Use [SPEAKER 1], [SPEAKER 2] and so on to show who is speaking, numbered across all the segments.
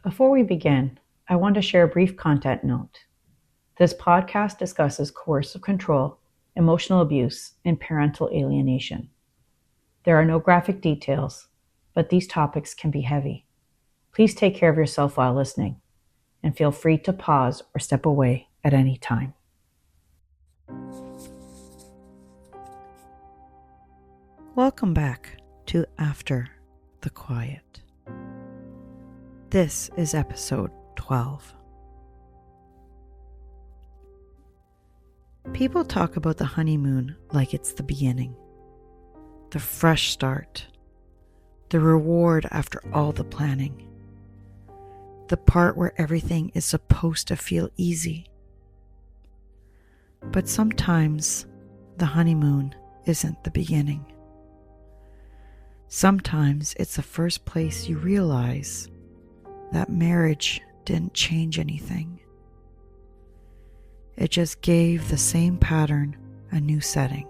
[SPEAKER 1] Before we begin, I want to share a brief content note. This podcast discusses coercive control, emotional abuse, and parental alienation. There are no graphic details, but these topics can be heavy. Please take care of yourself while listening, and feel free to pause or step away at any time. Welcome back to After the Quiet. This is episode 12. People talk about the honeymoon like it's the beginning, the fresh start, the reward after all the planning, the part where everything is supposed to feel easy. But sometimes the honeymoon isn't the beginning. Sometimes it's the first place you realize that marriage didn't change anything. It just gave the same pattern a new setting.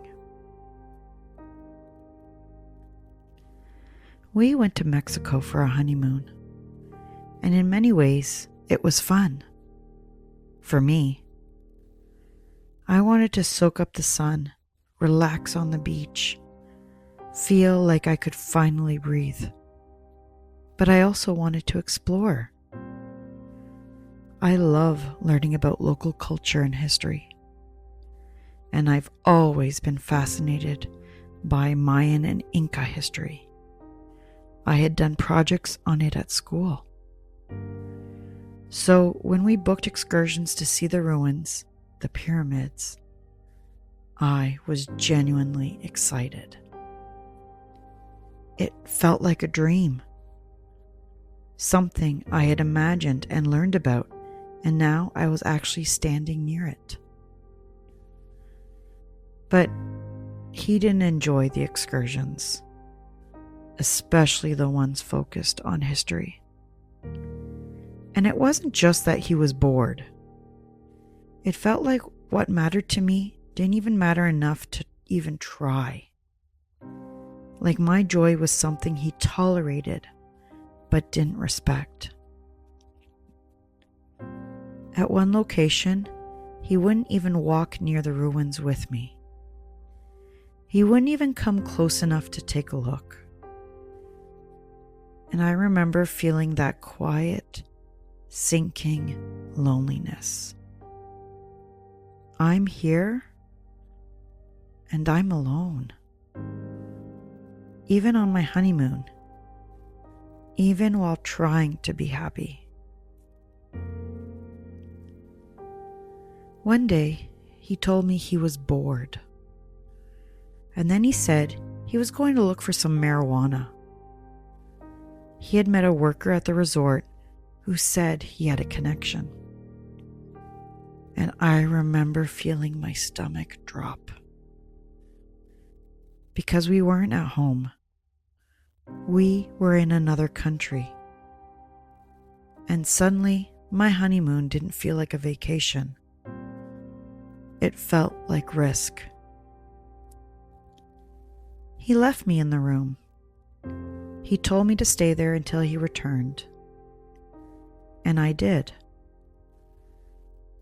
[SPEAKER 1] We went to Mexico for a honeymoon, and in many ways, it was fun. For me, I wanted to soak up the sun, relax on the beach, feel like I could finally breathe. But I also wanted to explore. I love learning about local culture and history, and I've always been fascinated by Mayan and Inca history. I had done projects on it at school. So when we booked excursions to see the ruins, the pyramids, I was genuinely excited. It felt like a dream. Something I had imagined and learned about, and now I was actually standing near it. But he didn't enjoy the excursions, especially the ones focused on history. And it wasn't just that he was bored. It felt like what mattered to me didn't even matter enough to even try. Like my joy was something he tolerated but didn't respect. At one location, he wouldn't even walk near the ruins with me. He wouldn't even come close enough to take a look. And I remember feeling that quiet, sinking loneliness. I'm here, and I'm alone. Even on my honeymoon. Even while trying to be happy. One day, he told me he was bored. And then he said he was going to look for some marijuana. He had met a worker at the resort who said he had a connection. And I remember feeling my stomach drop. Because we weren't at home. We were in another country. And suddenly, my honeymoon didn't feel like a vacation. It felt like risk. He left me in the room. He told me to stay there until he returned. And I did.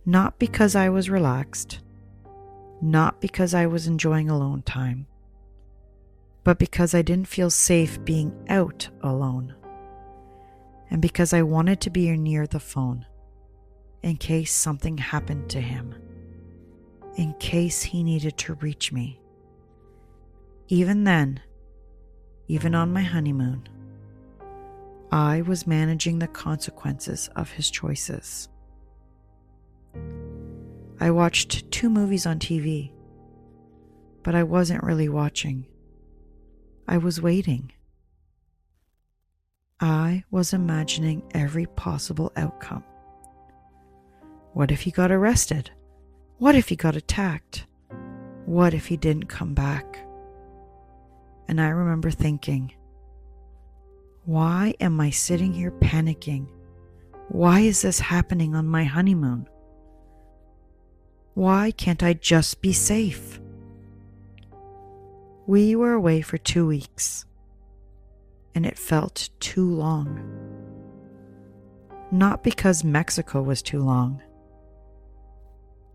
[SPEAKER 1] Not because I was relaxed, not because I was enjoying alone time, but because I didn't feel safe being out alone, and because I wanted to be near the phone, in case something happened to him, in case he needed to reach me. Even then, even on my honeymoon, I was managing the consequences of his choices. I watched 2 movies on TV, but I wasn't really watching. I was waiting. I was imagining every possible outcome. What if he got arrested? What if he got attacked? What if he didn't come back? And I remember thinking, why am I sitting here panicking? Why is this happening on my honeymoon? Why can't I just be safe? We were away for 2 weeks, and it felt too long. Not because Mexico was too long,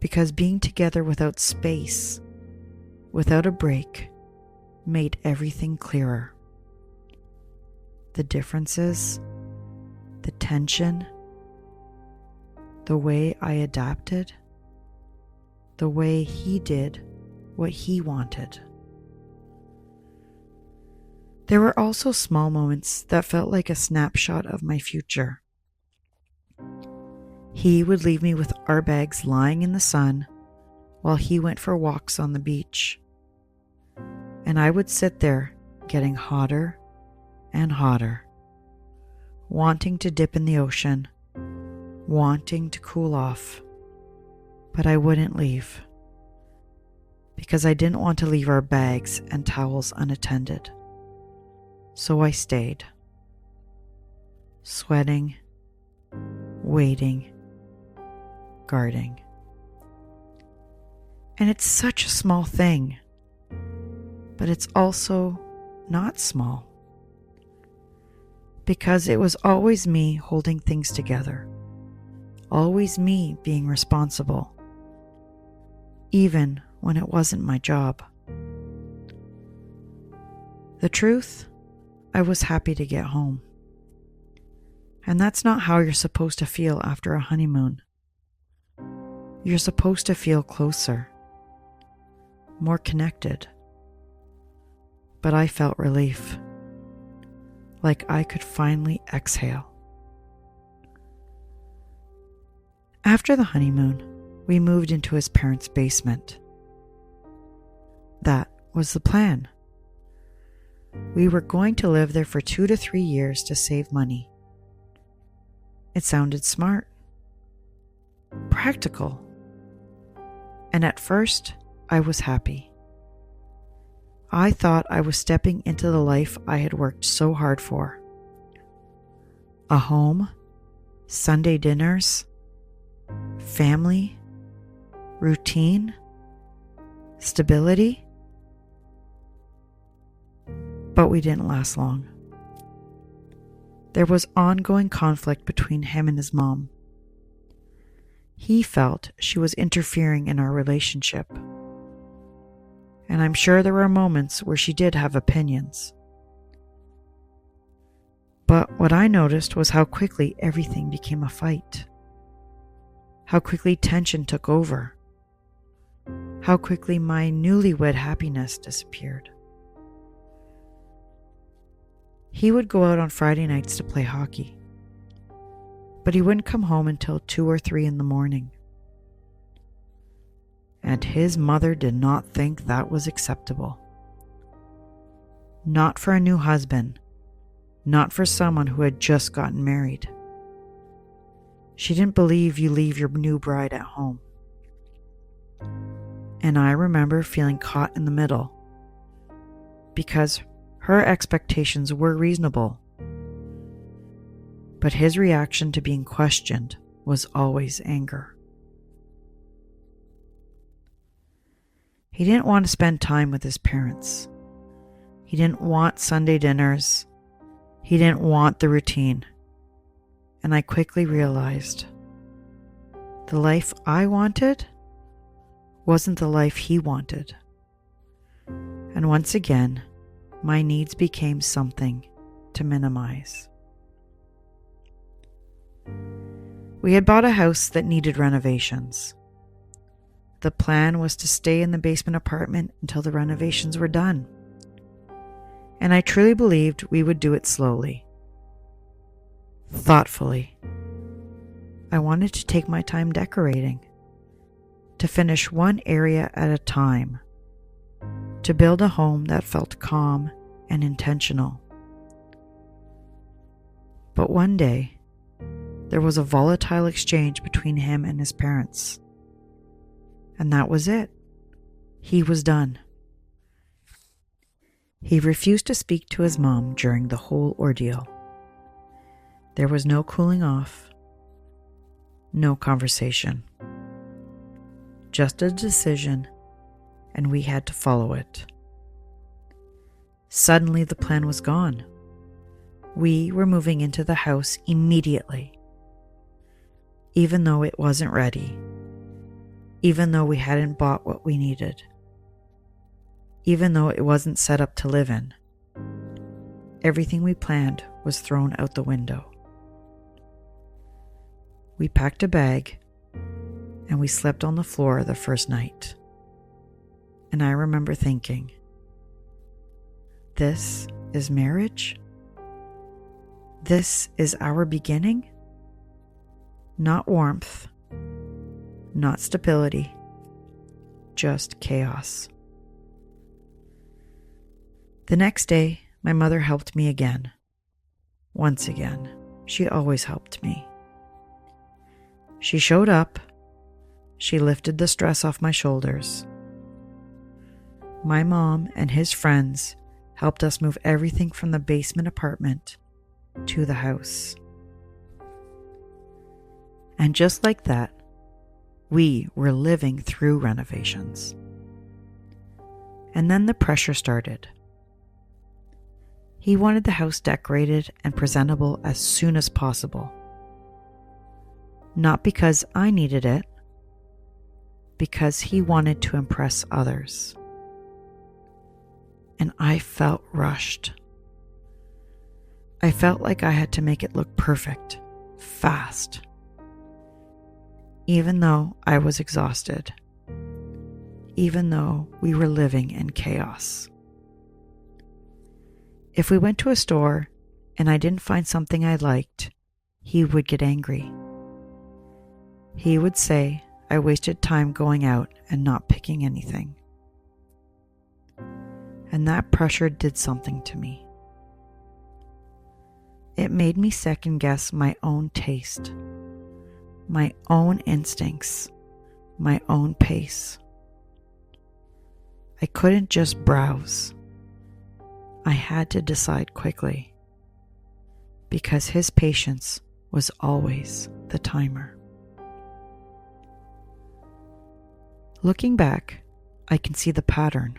[SPEAKER 1] because being together without space, without a break, made everything clearer. The differences, the tension, the way I adapted, the way he did what he wanted. There were also small moments that felt like a snapshot of my future. He would leave me with our bags lying in the sun while he went for walks on the beach. And I would sit there getting hotter and hotter, wanting to dip in the ocean, wanting to cool off, but I wouldn't leave because I didn't want to leave our bags and towels unattended. So I stayed, sweating, waiting, guarding. And it's such a small thing, but it's also not small, because it was always me holding things together, always me being responsible, even when it wasn't my job. The truth, I was happy to get home. And that's not how you're supposed to feel after a honeymoon. You're supposed to feel closer, more connected. But I felt relief, like I could finally exhale. After the honeymoon, we moved into his parents' basement. That was the plan. We were going to live there for 2 to 3 years to save money. It sounded smart, practical, and at first I was happy. I thought I was stepping into the life I had worked so hard for. A home, Sunday dinners, family, routine, stability. But we didn't last long. There was ongoing conflict between him and his mom. He felt she was interfering in our relationship. And I'm sure there were moments where she did have opinions. But what I noticed was how quickly everything became a fight. How quickly tension took over. How quickly my newlywed happiness disappeared. He would go out on Friday nights to play hockey, but he wouldn't come home until 2 or 3 in the morning. And his mother did not think that was acceptable. Not for a new husband, not for someone who had just gotten married. She didn't believe you leave your new bride at home. And I remember feeling caught in the middle, because her expectations were reasonable, but his reaction to being questioned was always anger. He didn't want to spend time with his parents. He didn't want Sunday dinners. He didn't want the routine. And I quickly realized the life I wanted wasn't the life he wanted. And once again, my needs became something to minimize. We had bought a house that needed renovations. The plan was to stay in the basement apartment until the renovations were done. And I truly believed we would do it slowly, thoughtfully. I wanted to take my time decorating, to finish one area at a time, to build a home that felt calm and intentional. But one day, there was a volatile exchange between him and his parents. And that was it. He was done. He refused to speak to his mom during the whole ordeal. There was no cooling off, no conversation. Just a decision, and we had to follow it. Suddenly the plan was gone. We were moving into the house immediately. even though it wasn't ready, even though we hadn't bought what we needed, even though it wasn't set up to live in. Everything we planned was thrown out the window. We packed a bag and we slept on the floor the first night. And I remember thinking, this is marriage? This is our beginning? Not warmth, not stability, just chaos. The next day, my mother helped me again. Once again, she always helped me. She showed up. She lifted the stress off my shoulders. My mom and his friends helped us move everything from the basement apartment to the house. And just like that, we were living through renovations. And then the pressure started. He wanted the house decorated and presentable as soon as possible. Not because I needed it, because he wanted to impress others. And I felt rushed. I felt like I had to make it look perfect, fast. Even though I was exhausted. Even though we were living in chaos. If we went to a store and I didn't find something I liked, he would get angry. He would say I wasted time going out and not picking anything. And that pressure did something to me. It made me second guess my own taste, my own instincts, my own pace. I couldn't just browse. I had to decide quickly, because his patience was always the timer. Looking back, I can see the pattern.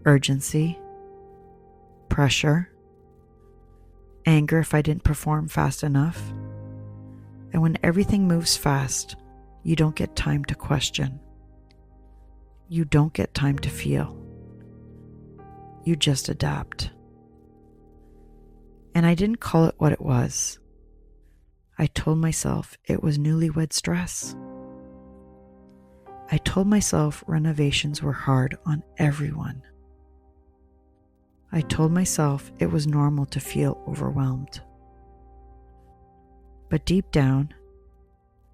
[SPEAKER 1] Urgency, pressure, anger if I didn't perform fast enough. And when everything moves fast, you don't get time to question. You don't get time to feel. You just adapt. And I didn't call it what it was. I told myself it was newlywed stress. I told myself renovations were hard on everyone. I told myself it was normal to feel overwhelmed. But deep down,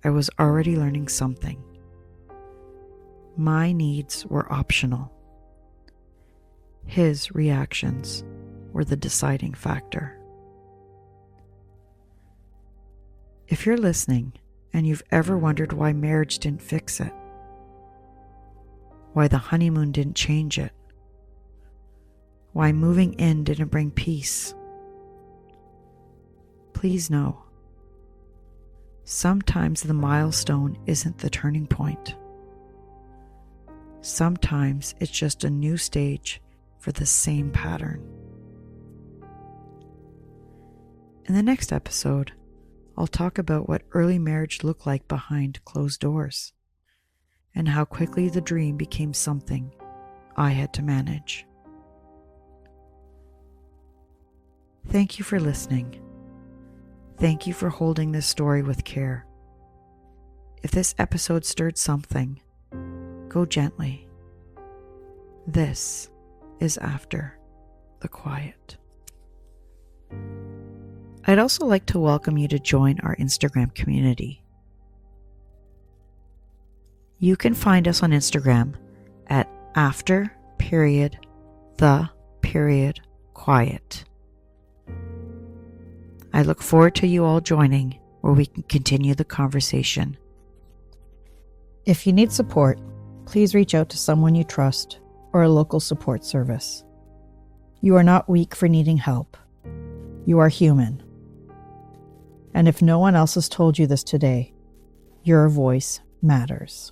[SPEAKER 1] I was already learning something. My needs were optional. His reactions were the deciding factor. If you're listening and you've ever wondered why marriage didn't fix it, why the honeymoon didn't change it, why moving in didn't bring peace, please know, sometimes the milestone isn't the turning point. Sometimes it's just a new stage for the same pattern. In the next episode, I'll talk about what early marriage looked like behind closed doors, and how quickly the dream became something I had to manage. Thank you for listening. Thank you for holding this story with care. If this episode stirred something, go gently. This is After the Quiet. I'd also like to welcome you to join our Instagram community. You can find us on Instagram at after.the.quiet. I look forward to you all joining, where we can continue the conversation. If you need support, please reach out to someone you trust or a local support service. You are not weak for needing help. You are human. And if no one else has told you this today, your voice matters.